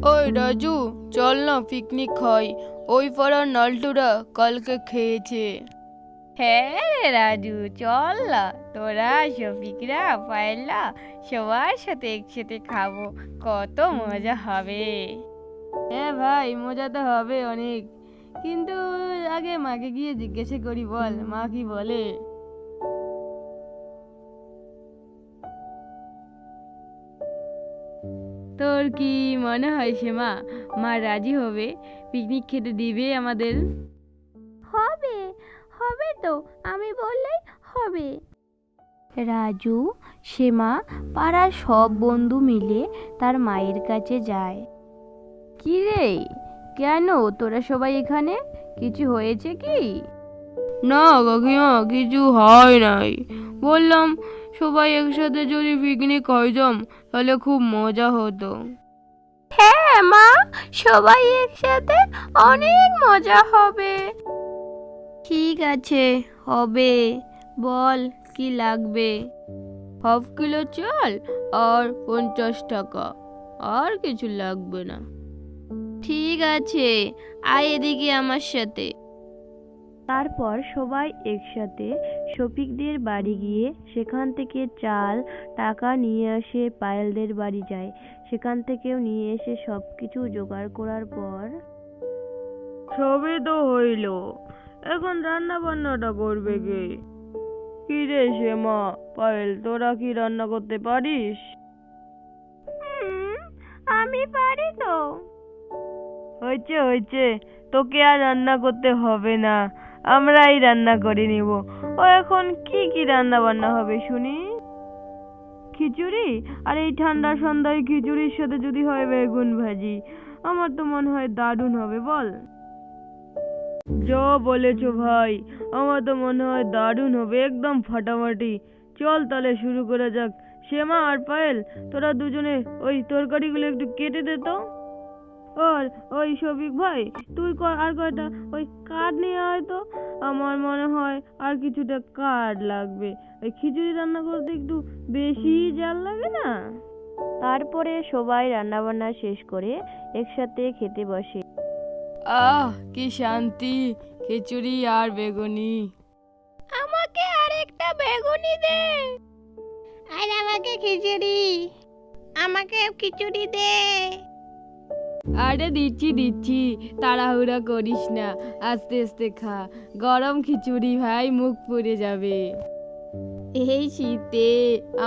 ওই রাজু, চল না পিকনিক খাই। ওই পাড়ার নালটুরা কালকে খেয়েছে। হ্যাঁ রে রাজু, চল না। তোরা শফিকরা পায়েলা সবার সাথে একসাথে খাবো, কত মজা হবে। হ্যাঁ ভাই, মজা তো হবে অনেক, কিন্তু আগে মাকে গিয়ে জিজ্ঞাসা করি, বল মা কি বলে। তোর কি মনে হয় মা মা রাজি হবে? পিকনিক খেতে দিবে আমাদের? হবে, হবে তো, আমি বললেই হবে। রাজু, সেমা পাড়ার সব বন্ধু মিলে তার মায়ের কাছে যায়। কি রে, কেন তোরা সবাই এখানে? কিছু হয়েছে কি? না কাকিমা, কিছু হয় নাই। বললাম সবাই একসাথে যদি পিকনিক খাইতাম তাহলে খুব মজা হতো। হ্যাঁ মা, সবাই একসাথে অনেক মজা হবে। ঠিক আছে, হবে। বল কি লাগবে? হাফ কিলো চাল আর 50 টাকা, আর কিছু লাগবে না। ঠিক আছে, আয় এদিকে আমার সাথে। তারপর সবাই একসাথে শফিকদের বাড়ি গিয়ে সেখান থেকে চাল টাকা নিয়ে আসে, পায়েলদের বাড়ি যায়, সেখান থেকেও নিয়ে এসে সবকিছু জোগাড় করার পর সবই তো হইল, এখন রান্না বান্নাটা করবে কে? কি রে শ্যামা, পায়েল, তোরা কি রান্না করতে পারিস? আমি পারি তো। হয়েছে হয়েছে, তোকে আর রান্না করতে হবে না, আমরাই রান্না করে নিব। ও এখন কি কি রান্না বান্না হবে শুনি? খিচুড়ি? আর এই ঠান্ডা সন্ধ্যায় খিচুড়ির সাথে যদি হয় বেগুন ভাজি, আমার তো মনে হয় দারুণ হবে, বল। যা বলেছো ভাই, আমার তো মনে হয় দারুণ হবে, একদম ফাটাফাটি। চল তাহলে শুরু করা যাক। শ্যামা আর পায়েল, তোরা দুজনে ওই তরকারিগুলো একটু কেটে দে তো। আর ওই শফিক ভাই, তুই আর কয়টা ওই কাঠ নিয়ে আয় তো। আমার মনে হয় আর কিছুটা কাঠ লাগবে, ওই খিচুড়ি রান্না করতে একটু বেশি জাল লাগে না? তারপরে সবাই রান্নাবান্না শেষ করে একসাথে খেতে বসে। আহ কি শান্তি, খিচুড়ি আর বেগুনি। আমাকে আরেকটা বেগুনি দে। আর আমাকে খিচুড়ি। আমাকে খিচুড়ি দে। আরে দিচ্ছি দিচ্ছি, তাড়াহুড়া করিস না, আস্তে আস্তে খা। গরম খিচুড়ি ভাই, মুখ পুড়ে যাবে। এই শীতে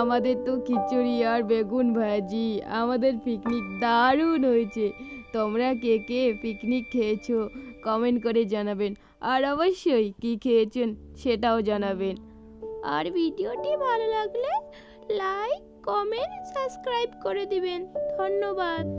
আমাদের তো খিচুড়ি আর বেগুন ভাজি, আমাদের পিকনিক দারুণ হয়েছে। তোমরা কে কে পিকনিক খেয়েছো কমেন্ট করে জানাবেন, আর অবশ্যই কি খেয়েছেন সেটাও জানাবেন। আর ভিডিওটি ভালো লাগলে লাইক, কমেন্ট, সাবস্ক্রাইব করে দিবেন। ধন্যবাদ।